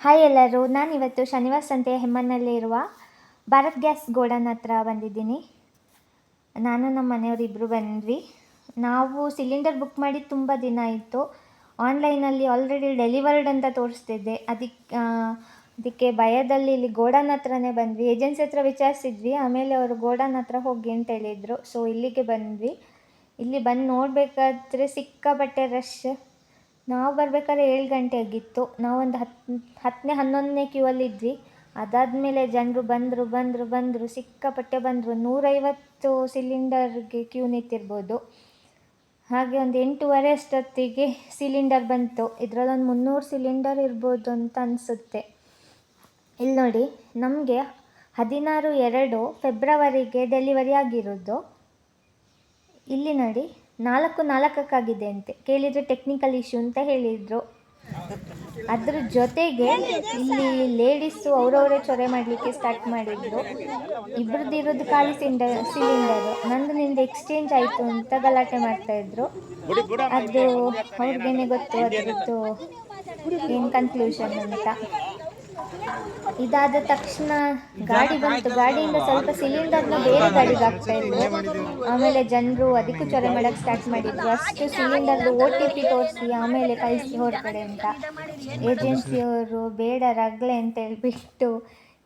Hi ಎಲ್ಲರೂ, ನಾನಿವತ್ತು ಶನಿವಾರ ಸಂತೆ ಹೆಮ್ಮನ್ನಲ್ಲಿರುವ ಭಾರತ್ ಗ್ಯಾಸ್ ಗೋಡನ್ ಹತ್ರ ಬಂದಿದ್ದೀನಿ. ನಾನು ನಮ್ಮ ಮನೆಯವರಿಬ್ಬರು ಬಂದ್ವಿ. ನಾವು ಸಿಲಿಂಡರ್ ಬುಕ್ ಮಾಡಿ ತುಂಬ ದಿನ ಆಯಿತು. ಆನ್ಲೈನಲ್ಲಿ ಆಲ್ರೆಡಿ ಡೆಲಿವರ್ಡ್ ಅಂತ ತೋರಿಸ್ತಿದ್ದೆ. ಅದಕ್ಕೆ ಭಯದಲ್ಲಿ ಇಲ್ಲಿ ಗೋಡನ್ ಹತ್ರನೇ ಬಂದ್ವಿ. ಏಜೆನ್ಸಿ ಹತ್ರ ವಿಚಾರಿಸಿದ್ವಿ, ಆಮೇಲೆ ಅವರು ಗೋಡನ್ ಹತ್ರ ಹೋಗಿ ಅಂತ ಹೇಳಿದರು. ಸೊ ಇಲ್ಲಿಗೆ ಬಂದ್ವಿ. ಇಲ್ಲಿ ಬಂದು ನೋಡಬೇಕಾದ್ರೆ ಸಿಕ್ಕಾಪಟ್ಟೆ ರಶ್. ನಾವು ಬರಬೇಕಾದ್ರೆ 7 ಗಂಟೆ ಆಗಿತ್ತು. ನಾವೊಂದು 10ನೇ 11ನೇ ಕ್ಯೂವಲ್ಲಿ ಇದ್ವಿ. ಅದಾದಮೇಲೆ ಜನರು ಬಂದರು ಸಿಕ್ಕಾಪಟ್ಟೆ ಬಂದರು. 150 ಸಿಲಿಂಡರ್ಗೆ ಕ್ಯೂ ನಿಂತಿರ್ಬೋದು. ಹಾಗೆ ಒಂದು 8:30 ಅಷ್ಟೊತ್ತಿಗೆ ಸಿಲಿಂಡರ್ ಬಂತು. ಇದರಲ್ಲೊಂದು 300 ಸಿಲಿಂಡರ್ ಇರ್ಬೋದು ಅಂತ ಅನಿಸುತ್ತೆ. ಇಲ್ಲಿ ನೋಡಿ, ನಮಗೆ 16/2 ಫೆಬ್ರವರಿಗೆ ಡೆಲಿವರಿ ಆಗಿರೋದು. ಇಲ್ಲಿ ನೋಡಿ 4/4 ಅಂತೆ. ಕೇಳಿದರೆ ಟೆಕ್ನಿಕಲ್ ಇಶ್ಯೂ ಅಂತ ಹೇಳಿದರು. ಅದ್ರ ಜೊತೆಗೆ ಇಲ್ಲಿ ಲೇಡೀಸು ಅವರವರೇ ಚೊರೆ ಮಾಡಲಿಕ್ಕೆ ಸ್ಟಾರ್ಟ್ ಮಾಡಿದರು. ಇಬ್ಬರದಿರೋದು ಖಾಲಿ ಸಿಲಿಂಡರು, ನಂದು ನಿಂದು ಎಕ್ಸ್ಚೇಂಜ್ ಆಯಿತು ಅಂತ ಗಲಾಟೆ ಮಾಡ್ತಾಯಿದ್ರು. ಅದು ಅವ್ರಿಗೇನೆ ಗೊತ್ತು ಅದರದ್ದು ಏನು ಕನ್ಕ್ಲೂಷನ್ ಅಂತ. ಇದಾದ ತಕ್ಷಣ ಗಾಡಿ ಬಂತು. ಗಾಡಿಯಿಂದ ಸ್ವಲ್ಪ ಸಿಲಿಂಡರ್ನ ಬೇರೆ ಗಾಡಿಗೆ ಹಾಕ್ತಾ ಇದ್ರು. ಆಮೇಲೆ ಜನರು ಅದಕ್ಕೂ ಚೊರೆ ಮಾಡೋಕ್ಕೆ ಸ್ಟಾರ್ಟ್ ಮಾಡಿದ್ರು. ಅಷ್ಟು ಸಿಲಿಂಡರ್ದು OTP ತೋರಿಸಿ ಆಮೇಲೆ ಕಳಿಸಿ ಹೊರಗಡೆ ಅಂತ. ಏಜೆನ್ಸಿಯವರು ಬೇಡ ರಗಳೆ ಅಂತ ಹೇಳ್ಬಿಟ್ಟು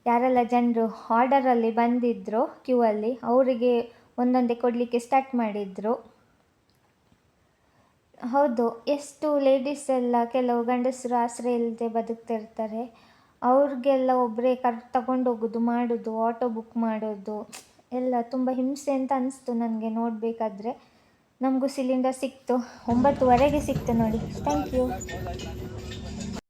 ಯಾರೆಲ್ಲ ಜನರು ಆರ್ಡರಲ್ಲಿ ಬಂದಿದ್ದರು ಕ್ಯೂವಲ್ಲಿ ಅವರಿಗೆ ಒಂದೊಂದೇ ಕೊಡಲಿಕ್ಕೆ ಸ್ಟಾರ್ಟ್ ಮಾಡಿದರು. ಹೌದು, ಎಷ್ಟು ಲೇಡೀಸ್ ಎಲ್ಲ, ಕೆಲವು ಗಂಡಸರು ಆಶ್ರಯ ಇಲ್ಲದೆ ಬದುಕ್ತಿರ್ತಾರೆ. ಅವ್ರಿಗೆಲ್ಲ ಒಬ್ಬರೇ ತಗೊಂಡೋಗೋದು ಮಾಡೋದು, ಆಟೋ ಬುಕ್ ಮಾಡೋದು ಎಲ್ಲ ತುಂಬ ಹಿಂಸೆ ಅಂತ ಅನಿಸ್ತು ನನಗೆ ನೋಡಬೇಕಾದ್ರೆ. ನಮಗೂ ಸಿಲಿಂಡರ್ ಸಿಕ್ತು. 9:15ಗೆ ಸಿಕ್ತು ನೋಡಿ. Thank you.